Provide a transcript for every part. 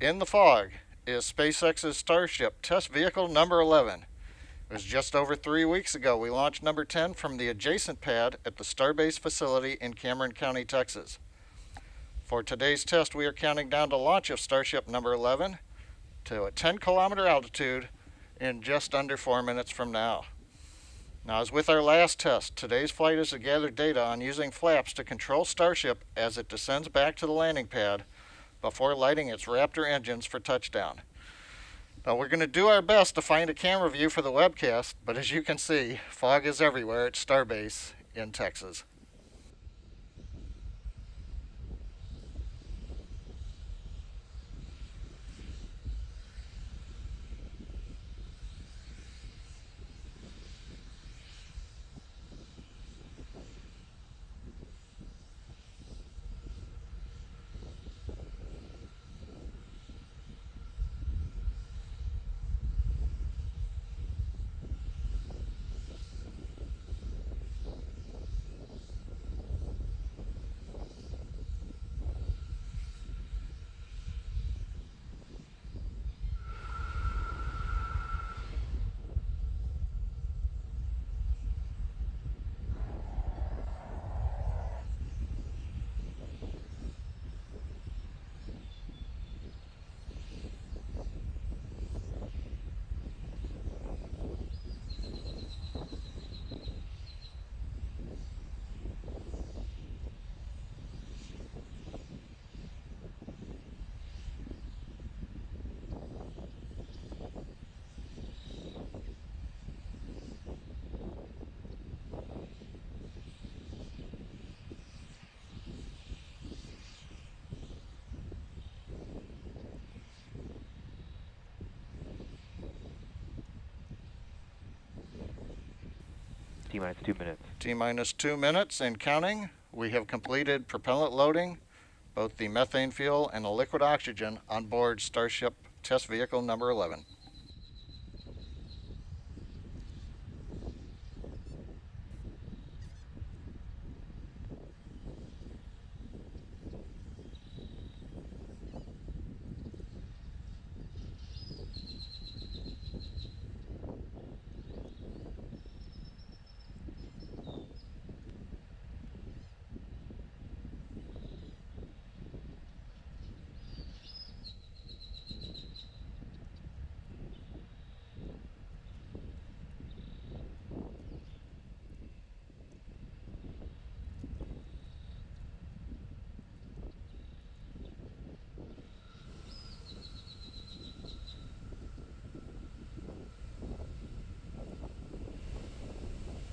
In the fog is SpaceX's Starship test vehicle number 11. It was just over 3 weeks ago we launched number 10 from the adjacent pad at the Starbase facility in Cameron County, Texas. For today's test, we are counting down to launch of Starship number 11 to a 10-kilometer altitude in just under 4 minutes from now. Now, as with our last test, today's flight is to gather data on using flaps to control Starship as it descends back to the landing pad before lighting its Raptor engines for touchdown. Now, we're going to do our best to find a camera view for the webcast, but as you can see, fog is everywhere at Starbase in Texas. T-minus 2 minutes. T-minus 2 minutes and counting. We have completed propellant loading, both the methane fuel and the liquid oxygen on board Starship test vehicle number 11.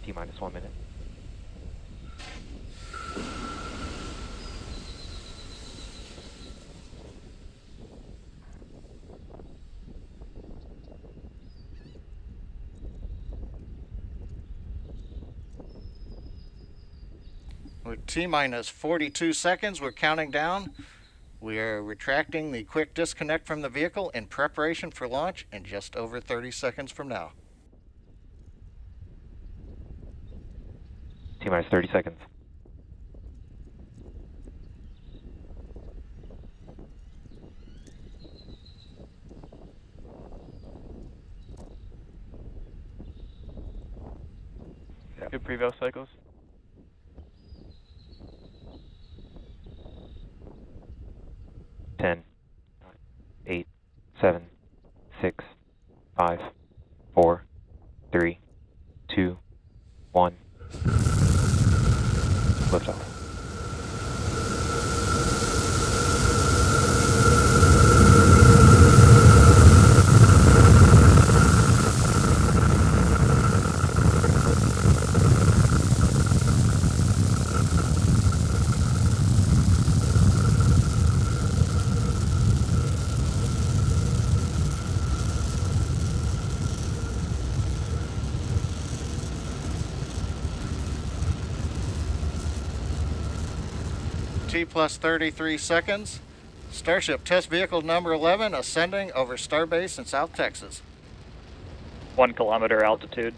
T-minus 1 minute. With T-minus 42 seconds, we're counting down. We are retracting the quick disconnect from the vehicle in preparation for launch in just over 30 seconds from now. T-minus 30 seconds. Good preval cycles. 10, 8, 7, 6, 5, 4, 3, 2, 1. Liftoff. T plus 33 seconds. Starship test vehicle number 11 ascending over Starbase in South Texas. 1 kilometer altitude.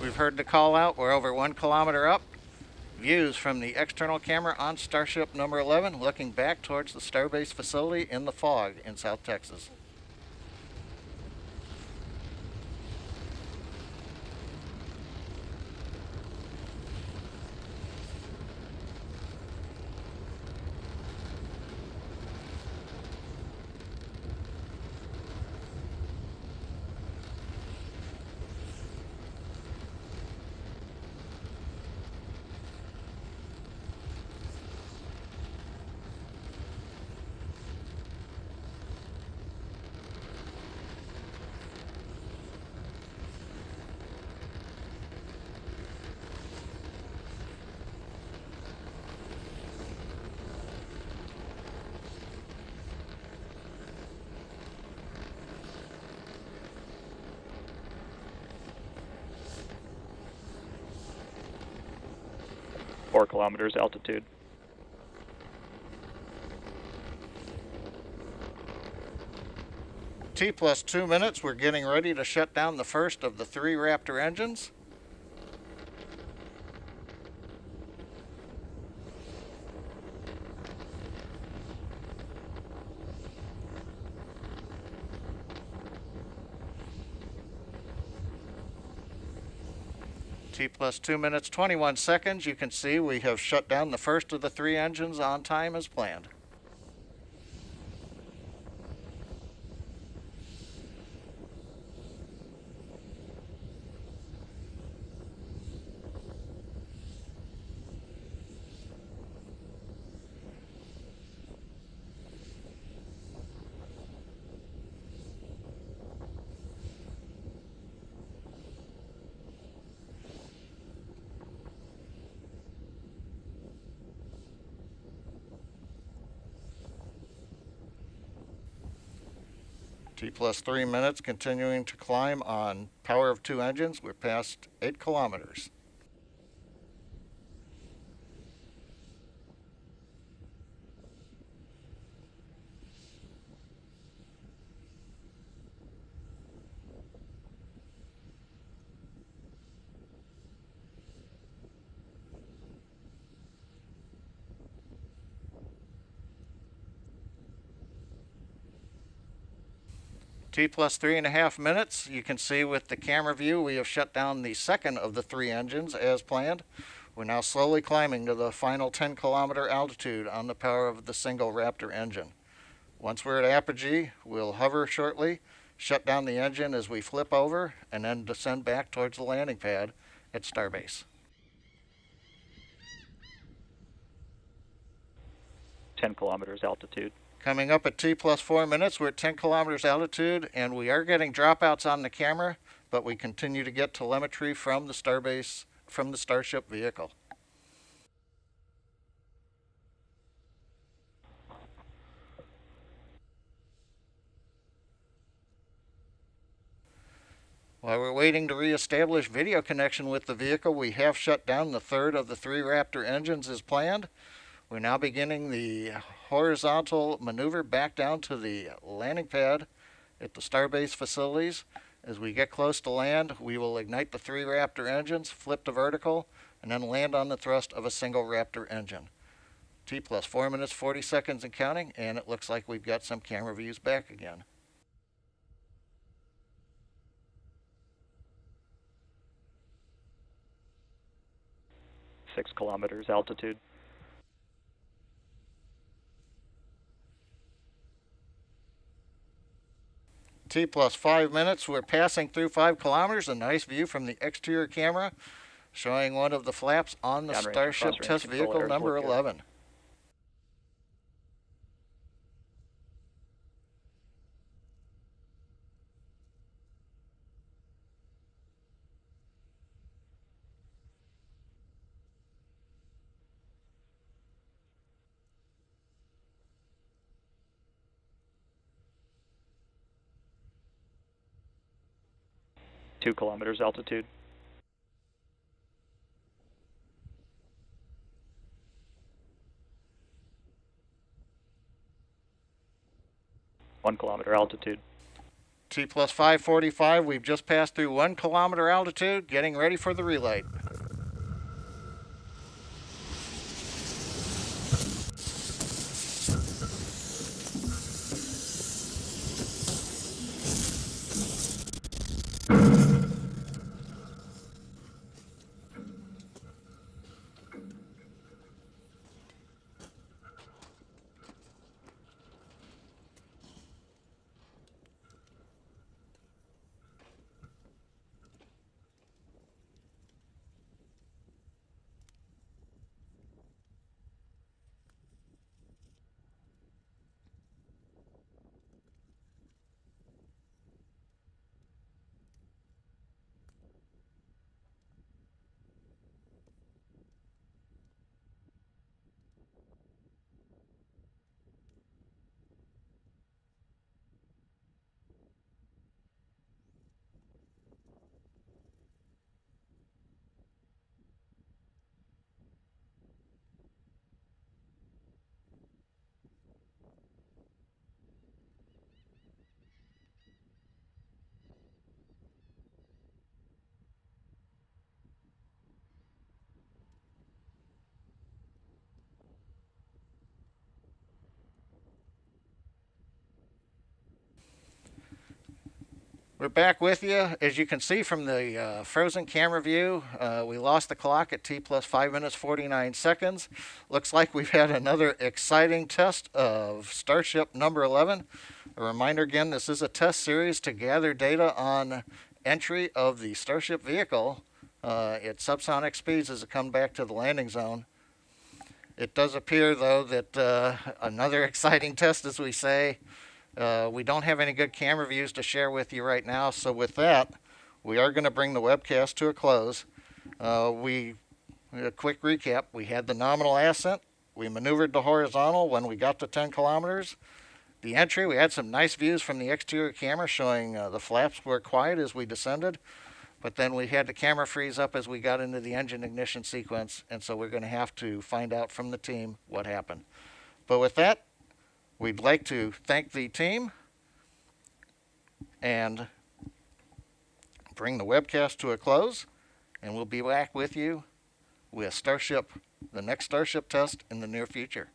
We've heard the call out. We're over 1 kilometer up. Views from the external camera on Starship number 11, looking back towards the Starbase facility in the fog in South Texas. Four kilometers altitude. T plus 2 minutes, we're getting ready to shut down the first of the 3 Raptor engines. T plus 2 minutes, 21 seconds. You can see we have shut down the first of the 3 engines on time as planned. T plus 3 minutes, continuing to climb on power of 2 engines. We're past 8 kilometers. T plus 3.5 minutes. You can see with the camera view we have shut down the second of the 3 engines as planned. We're now slowly climbing to the final 10-kilometer altitude on the power of the single Raptor engine. Once we're at apogee, we'll hover shortly, shut down the engine as we flip over, and then descend back towards the landing pad at Starbase. 10 kilometers altitude. Coming up at T plus 4 minutes, we're at 10 kilometers altitude, and we are getting dropouts on the camera, but we continue to get telemetry from the Starbase, from the Starship vehicle. While we're waiting to reestablish video connection with the vehicle, we have shut down the third of the 3 Raptor engines as planned. We're now beginning the horizontal maneuver back down to the landing pad at the Starbase facilities. As we get close to land, we will ignite the 3 Raptor engines, flip to vertical, and then land on the thrust of a single Raptor engine. T plus 4 minutes, 40 seconds and counting, and it looks like we've got some camera views back again. Six kilometers altitude. T plus 5 minutes, we're passing through 5 kilometers, a nice view from the exterior camera showing one of the flaps on the Downrange, Starship cross-range test control vehicle errors number look good. 11. Two kilometers altitude. One kilometer altitude. T plus 545, we've just passed through 1 kilometer altitude, getting ready for the relight. We're back with you. As you can see from the frozen camera view, we lost the clock at T plus 5 minutes 49 seconds. Looks like we've had another exciting test of Starship number 11. A reminder again, this is a test series to gather data on entry of the Starship vehicle at subsonic speeds as it comes back to the landing zone. It does appear, though, that another exciting test, as we say. We don't have any good camera views to share with you right now, so with that, we are going to bring the webcast to a close. A quick recap, we had the nominal ascent, we maneuvered the horizontal when we got to 10 kilometers. The entry, we had some nice views from the exterior camera showing the flaps were quiet as we descended, but then we had the camera freeze up as we got into the engine ignition sequence, and so we're going to have to find out from the team what happened. But with that, we'd like to thank the team and bring the webcast to a close, and we'll be back with you with Starship, the next Starship test in the near future.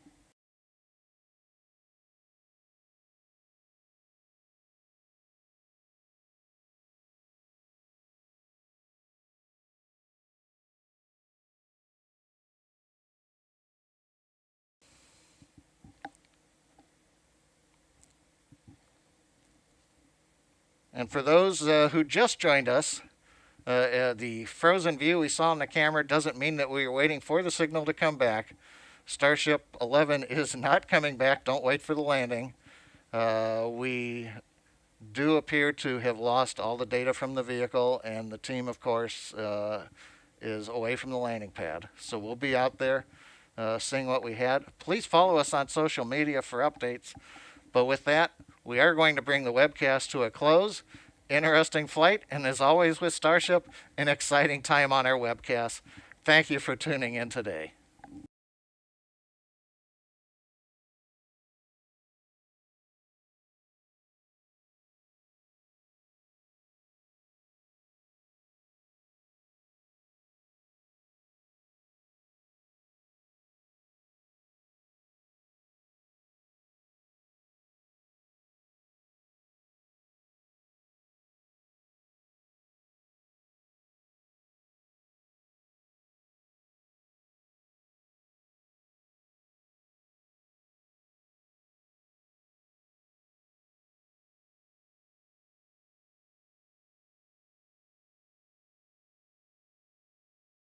And for those who just joined us, the frozen view we saw on the camera doesn't mean that we are waiting for the signal to come back. Starship 11 is not coming back. Don't wait for the landing. We do appear to have lost all the data from the vehicle, and the team, of course, is away from the landing pad. So we'll be out there seeing what we had. Please follow us on social media for updates. But with that, we are going to bring the webcast to a close. Interesting flight, and as always with Starship, an exciting time on our webcast. Thank you for tuning in today.